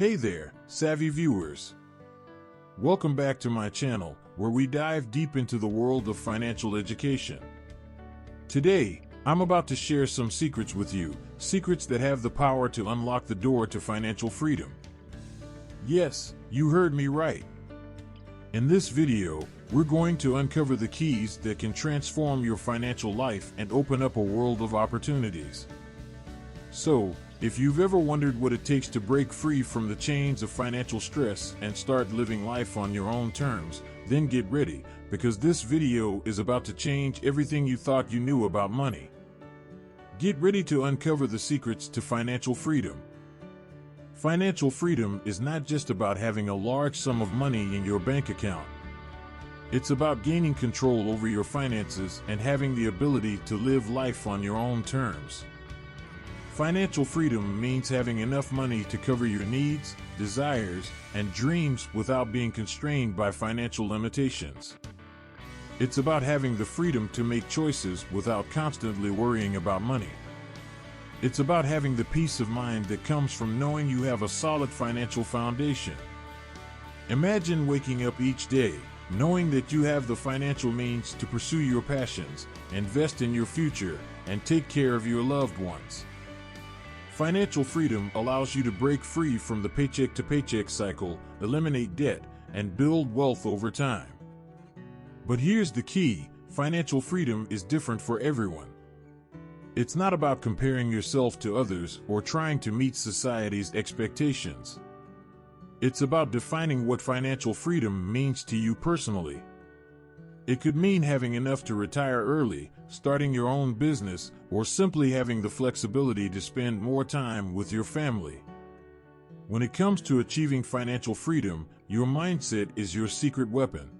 Hey there, savvy viewers. Welcome back to my channel, where we dive deep into the world of financial education. Today, I'm about to share some secrets with you, secrets that have the power to unlock the door to financial freedom. Yes, you heard me right. In this video, we're going to uncover the keys that can transform your financial life and open up a world of opportunities. So, if you've ever wondered what it takes to break free from the chains of financial stress and start living life on your own terms, then get ready, because this video is about to change everything you thought you knew about money. Get ready to uncover the secrets to financial freedom. Financial freedom is not just about having a large sum of money in your bank account. It's about gaining control over your finances and having the ability to live life on your own terms. Financial freedom means having enough money to cover your needs, desires, and dreams without being constrained by financial limitations. It's about having the freedom to make choices without constantly worrying about money. It's about having the peace of mind that comes from knowing you have a solid financial foundation. Imagine waking up each day, knowing that you have the financial means to pursue your passions, invest in your future, and take care of your loved ones. Financial freedom allows you to break free from the paycheck-to-paycheck cycle, eliminate debt, and build wealth over time. But here's the key: financial freedom is different for everyone. It's not about comparing yourself to others or trying to meet society's expectations. It's about defining what financial freedom means to you personally. It could mean having enough to retire early, starting your own business, or simply having the flexibility to spend more time with your family. When it comes to achieving financial freedom, your mindset is your secret weapon.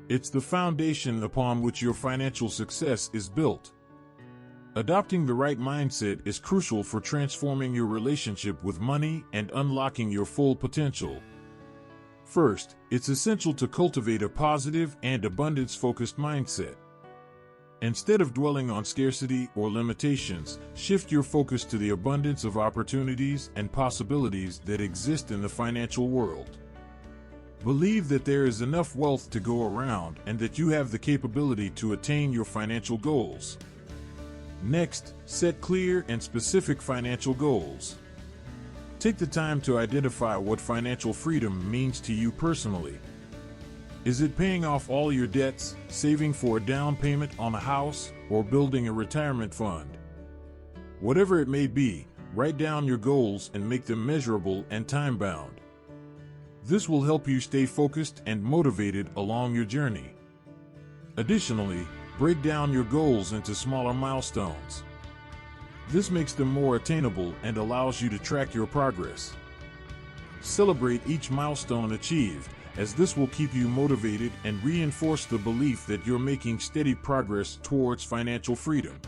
It's the foundation upon which your financial success is built. Adopting the right mindset is crucial for transforming your relationship with money and unlocking your full potential. First, it's essential to cultivate a positive and abundance-focused mindset. Instead of dwelling on scarcity or limitations, shift your focus to the abundance of opportunities and possibilities that exist in the financial world. Believe that there is enough wealth to go around and that you have the capability to attain your financial goals. Next, set clear and specific financial goals. Take the time to identify what financial freedom means to you personally. Is it paying off all your debts, saving for a down payment on a house, or building a retirement fund? Whatever it may be, write down your goals and make them measurable and time-bound. This will help you stay focused and motivated along your journey. Additionally, break down your goals into smaller milestones. This makes them more attainable and allows you to track your progress. Celebrate each milestone achieved, as this will keep you motivated and reinforce the belief that you're making steady progress towards financial freedom.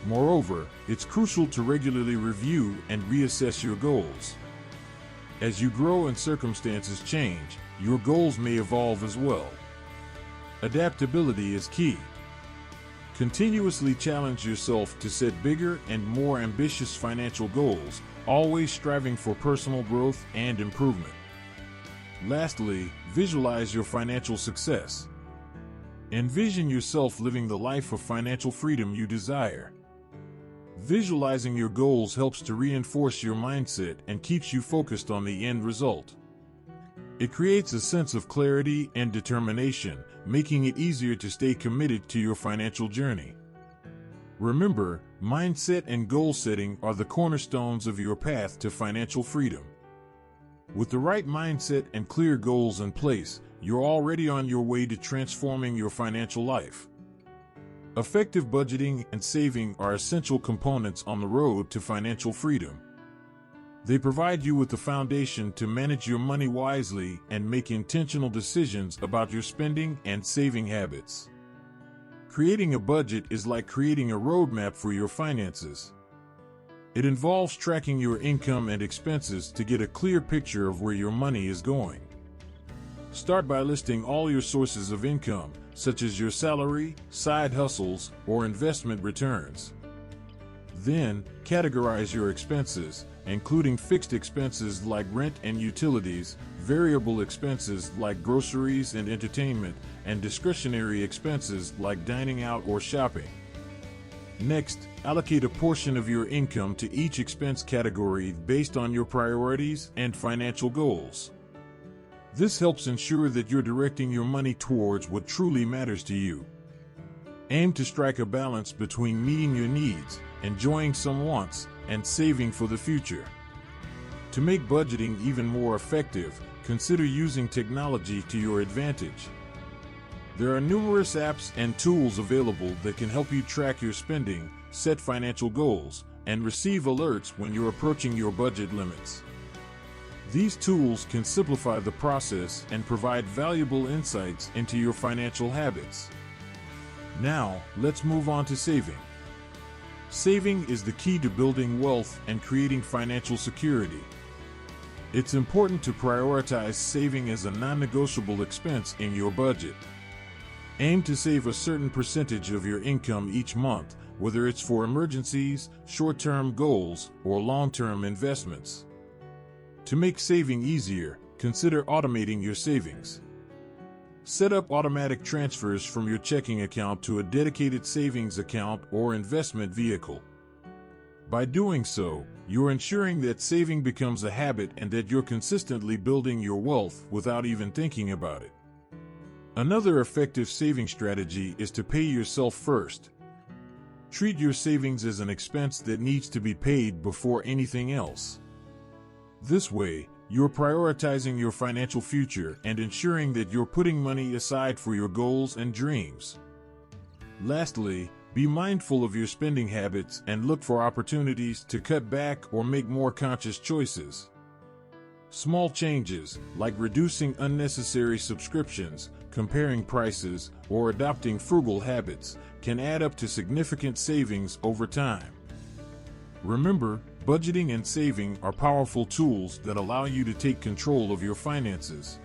Moreover, it's crucial to regularly review and reassess your goals. As you grow and circumstances change, your goals may evolve as well. Adaptability is key. Continuously challenge yourself to set bigger and more ambitious financial goals, always striving for personal growth and improvement. Lastly, visualize your financial success. Envision yourself living the life of financial freedom you desire. Visualizing your goals helps to reinforce your mindset and keeps you focused on the end result. It creates a sense of clarity and determination, making it easier to stay committed to your financial journey. Remember, mindset and goal setting are the cornerstones of your path to financial freedom. With the right mindset and clear goals in place, you're already on your way to transforming your financial life. Effective budgeting and saving are essential components on the road to financial freedom. They provide you with the foundation to manage your money wisely and make intentional decisions about your spending and saving habits. Creating a budget is like creating a roadmap for your finances. It involves tracking your income and expenses to get a clear picture of where your money is going. Start by listing all your sources of income, such as your salary, side hustles, or investment returns. Then, categorize your expenses, including fixed expenses like rent and utilities, variable expenses like groceries and entertainment, and discretionary expenses like dining out or shopping. Next, allocate a portion of your income to each expense category based on your priorities and financial goals. This helps ensure that you're directing your money towards what truly matters to you. Aim to strike a balance between meeting your needs, enjoying some wants, and saving for the future. To make budgeting even more effective, consider using technology to your advantage. There are numerous apps and tools available that can help you track your spending, set financial goals, and receive alerts when you're approaching your budget limits. These tools can simplify the process and provide valuable insights into your financial habits. Now, let's move on to saving. Saving is the key to building wealth and creating financial security. It's important to prioritize saving as a non-negotiable expense in your budget. Aim to save a certain percentage of your income each month, whether it's for emergencies, short-term goals, or long-term investments. To make saving easier, consider automating your savings. Set up automatic transfers from your checking account to a dedicated savings account or investment vehicle. By doing so, you're ensuring that saving becomes a habit and that you're consistently building your wealth without even thinking about it. Another effective saving strategy is to pay yourself first. Treat your savings as an expense that needs to be paid before anything else. This way, you're prioritizing your financial future and ensuring that you're putting money aside for your goals and dreams. Lastly, be mindful of your spending habits and look for opportunities to cut back or make more conscious choices. Small changes, like reducing unnecessary subscriptions, comparing prices, or adopting frugal habits, can add up to significant savings over time. Remember, budgeting and saving are powerful tools that allow you to take control of your finances.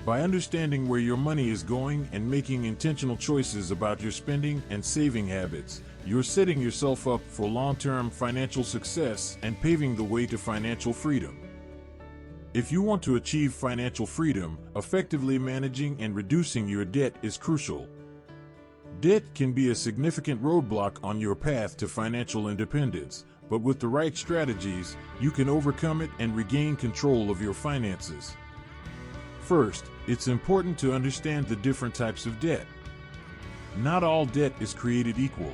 By understanding where your money is going and making intentional choices about your spending and saving habits, you're setting yourself up for long-term financial success and paving the way to financial freedom. If you want to achieve financial freedom, effectively managing and reducing your debt is crucial. Debt can be a significant roadblock on your path to financial independence, but with the right strategies, you can overcome it and regain control of your finances. First, it's important to understand the different types of debt. Not all debt is created equal.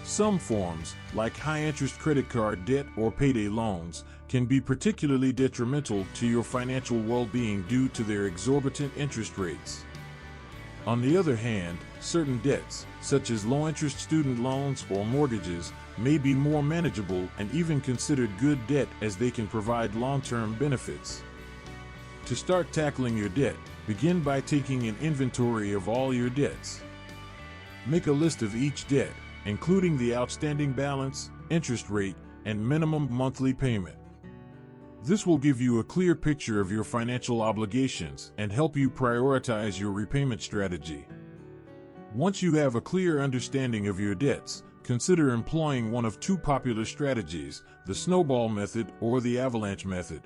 Some forms, like high-interest credit card debt or payday loans, can be particularly detrimental to your financial well-being due to their exorbitant interest rates. On the other hand, certain debts, such as low-interest student loans or mortgages, may be more manageable and even considered good debt as they can provide long-term benefits. To start tackling your debt, begin by taking an inventory of all your debts. Make a list of each debt, including the outstanding balance, interest rate, and minimum monthly payment. This will give you a clear picture of your financial obligations and help you prioritize your repayment strategy. Once you have a clear understanding of your debts, consider employing one of two popular strategies, the snowball method or the avalanche method.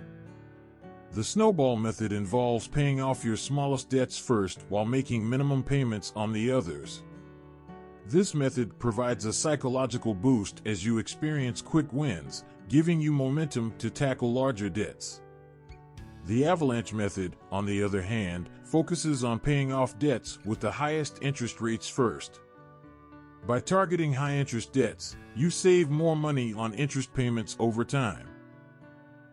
The snowball method involves paying off your smallest debts first while making minimum payments on the others. This method provides a psychological boost as you experience quick wins, giving you momentum to tackle larger debts. The avalanche method, on the other hand, focuses on paying off debts with the highest interest rates first. By targeting high-interest debts, you save more money on interest payments over time.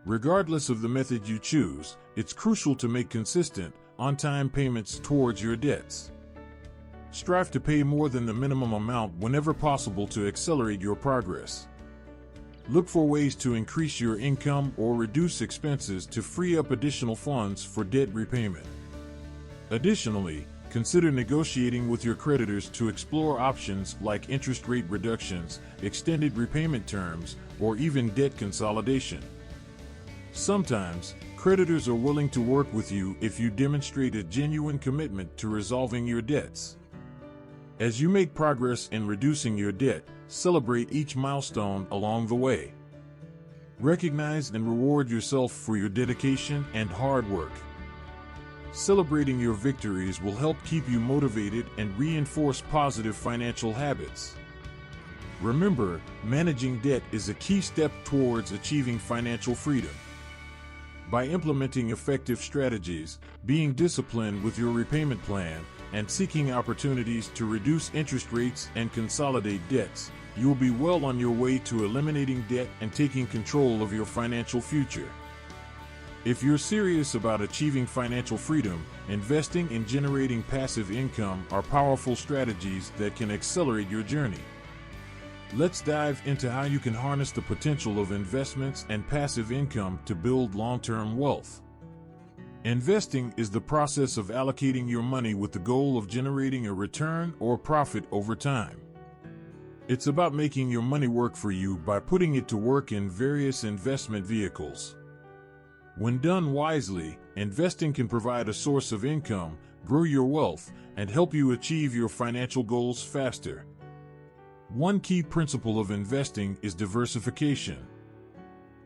Regardless of the method you choose, it's crucial to make consistent, on-time payments towards your debts. Strive to pay more than the minimum amount whenever possible to accelerate your progress. Look for ways to increase your income or reduce expenses to free up additional funds for debt repayment. Additionally, consider negotiating with your creditors to explore options like interest rate reductions, extended repayment terms, or even debt consolidation. Sometimes, creditors are willing to work with you if you demonstrate a genuine commitment to resolving your debts. As you make progress in reducing your debt, celebrate each milestone along the way. Recognize and reward yourself for your dedication and hard work. Celebrating your victories will help keep you motivated and reinforce positive financial habits. Remember, managing debt is a key step towards achieving financial freedom. By implementing effective strategies, being disciplined with your repayment plan, and seeking opportunities to reduce interest rates and consolidate debts, you will be well on your way to eliminating debt and taking control of your financial future. If you're serious about achieving financial freedom, investing and generating passive income are powerful strategies that can accelerate your journey. Let's dive into how you can harness the potential of investments and passive income to build long-term wealth. Investing is the process of allocating your money with the goal of generating a return or profit over time. It's about making your money work for you by putting it to work in various investment vehicles. When done wisely, investing can provide a source of income, grow your wealth, and help you achieve your financial goals faster. One key principle of investing is diversification.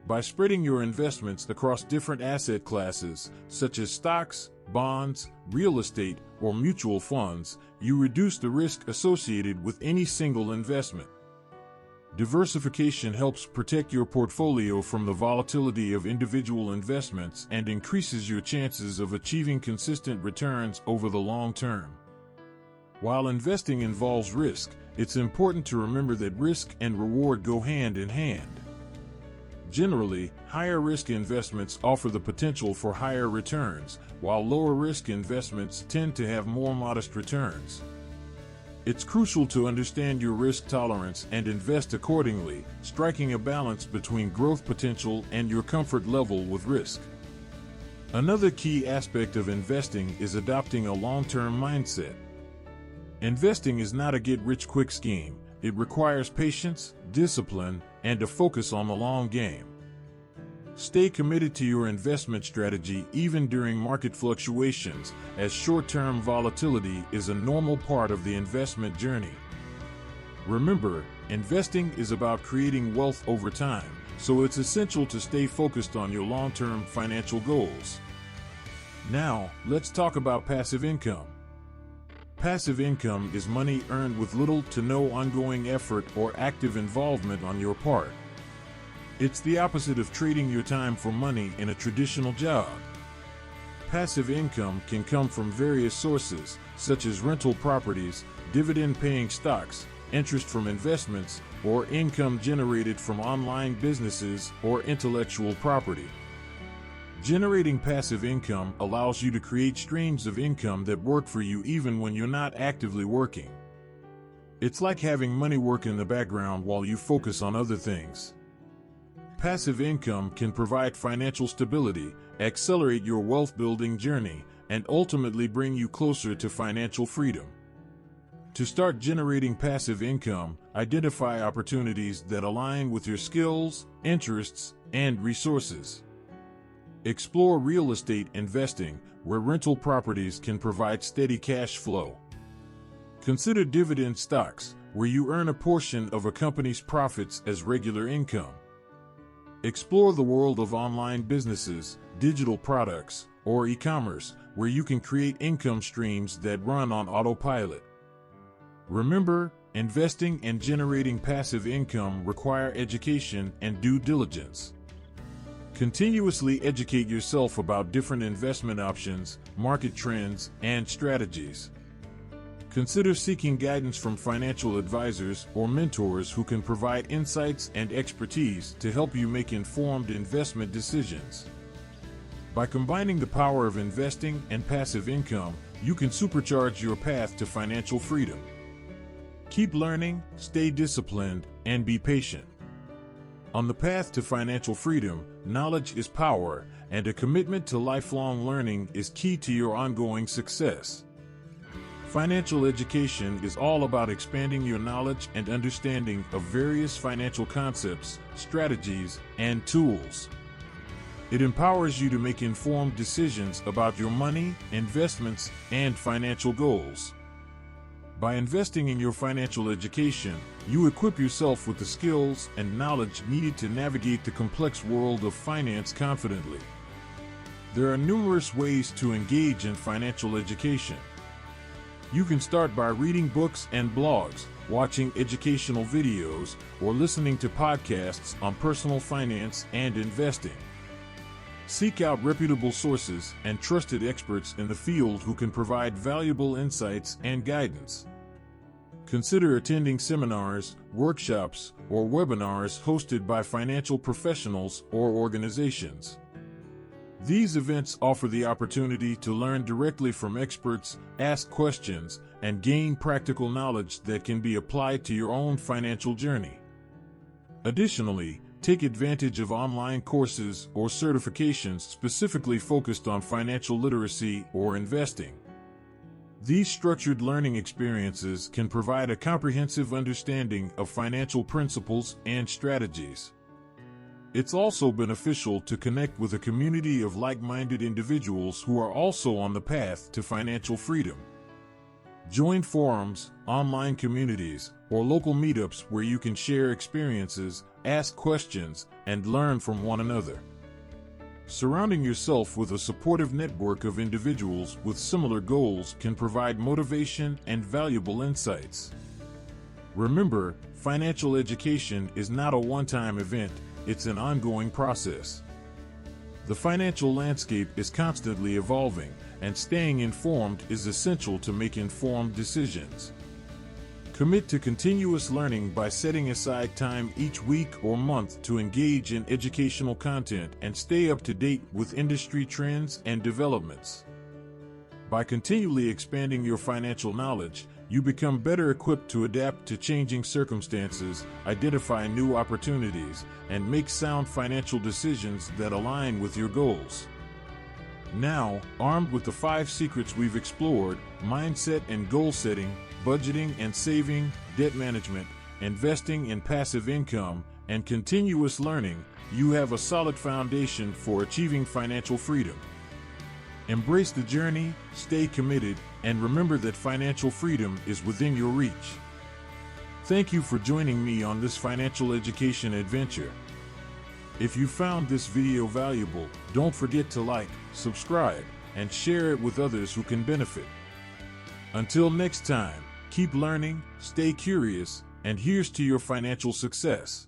By spreading your investments across different asset classes, such as stocks, bonds, real estate, or mutual funds, you reduce the risk associated with any single investment. Diversification helps protect your portfolio from the volatility of individual investments and increases your chances of achieving consistent returns over the long term. While investing involves risk, it's important to remember that risk and reward go hand in hand. Generally, higher risk investments offer the potential for higher returns, while lower risk investments tend to have more modest returns. It's crucial to understand your risk tolerance and invest accordingly, striking a balance between growth potential and your comfort level with risk. Another key aspect of investing is adopting a long-term mindset. Investing is not a get-rich-quick scheme. It requires patience, discipline, and a focus on the long game. Stay committed to your investment strategy even during market fluctuations, as short-term volatility is a normal part of the investment journey. Remember, investing is about creating wealth over time, so it's essential to stay focused on your long-term financial goals. Now, let's talk about passive income. Passive income is money earned with little to no ongoing effort or active involvement on your part. It's the opposite of trading your time for money in a traditional job. Passive income can come from various sources, such as rental properties, dividend-paying stocks, interest from investments, or income generated from online businesses or intellectual property. Generating passive income allows you to create streams of income that work for you even when you're not actively working. It's like having money work in the background while you focus on other things. Passive income can provide financial stability, accelerate your wealth-building journey, and ultimately bring you closer to financial freedom. To start generating passive income, identify opportunities that align with your skills, interests, and resources. Explore real estate investing, where rental properties can provide steady cash flow. Consider dividend stocks, where you earn a portion of a company's profits as regular income. Explore the world of online businesses, digital products, or e-commerce, where you can create income streams that run on autopilot. Remember, investing and generating passive income require education and due diligence. Continuously educate yourself about different investment options, market trends, and strategies. Consider seeking guidance from financial advisors or mentors who can provide insights and expertise to help you make informed investment decisions. By combining the power of investing and passive income, you can supercharge your path to financial freedom. Keep learning, stay disciplined, and be patient. On the path to financial freedom, knowledge is power, and a commitment to lifelong learning is key to your ongoing success. Financial education is all about expanding your knowledge and understanding of various financial concepts, strategies, and tools. It empowers you to make informed decisions about your money, investments, and financial goals. By investing in your financial education, you equip yourself with the skills and knowledge needed to navigate the complex world of finance confidently. There are numerous ways to engage in financial education. You can start by reading books and blogs, watching educational videos, or listening to podcasts on personal finance and investing. Seek out reputable sources and trusted experts in the field who can provide valuable insights and guidance. Consider attending seminars, workshops, or webinars hosted by financial professionals or organizations. These events offer the opportunity to learn directly from experts, ask questions, and gain practical knowledge that can be applied to your own financial journey. Additionally, take advantage of online courses or certifications specifically focused on financial literacy or investing. These structured learning experiences can provide a comprehensive understanding of financial principles and strategies. It's also beneficial to connect with a community of like-minded individuals who are also on the path to financial freedom. Join forums, online communities, or local meetups where you can share experiences, ask questions, and learn from one another. Surrounding yourself with a supportive network of individuals with similar goals can provide motivation and valuable insights. Remember, financial education is not a one-time event, it's an ongoing process. The financial landscape is constantly evolving, and staying informed is essential to make informed decisions. Commit to continuous learning by setting aside time each week or month to engage in educational content and stay up to date with industry trends and developments. By continually expanding your financial knowledge, you become better equipped to adapt to changing circumstances, identify new opportunities, and make sound financial decisions that align with your goals. Now, armed with the 5 secrets we've explored: mindset and goal setting, budgeting and saving, debt management, investing in passive income, and continuous learning, you have a solid foundation for achieving financial freedom. Embrace the journey, stay committed, and remember that financial freedom is within your reach. Thank you for joining me on this financial education adventure. If you found this video valuable, don't forget to like, subscribe, and share it with others who can benefit. Until next time, keep learning, stay curious, and here's to your financial success.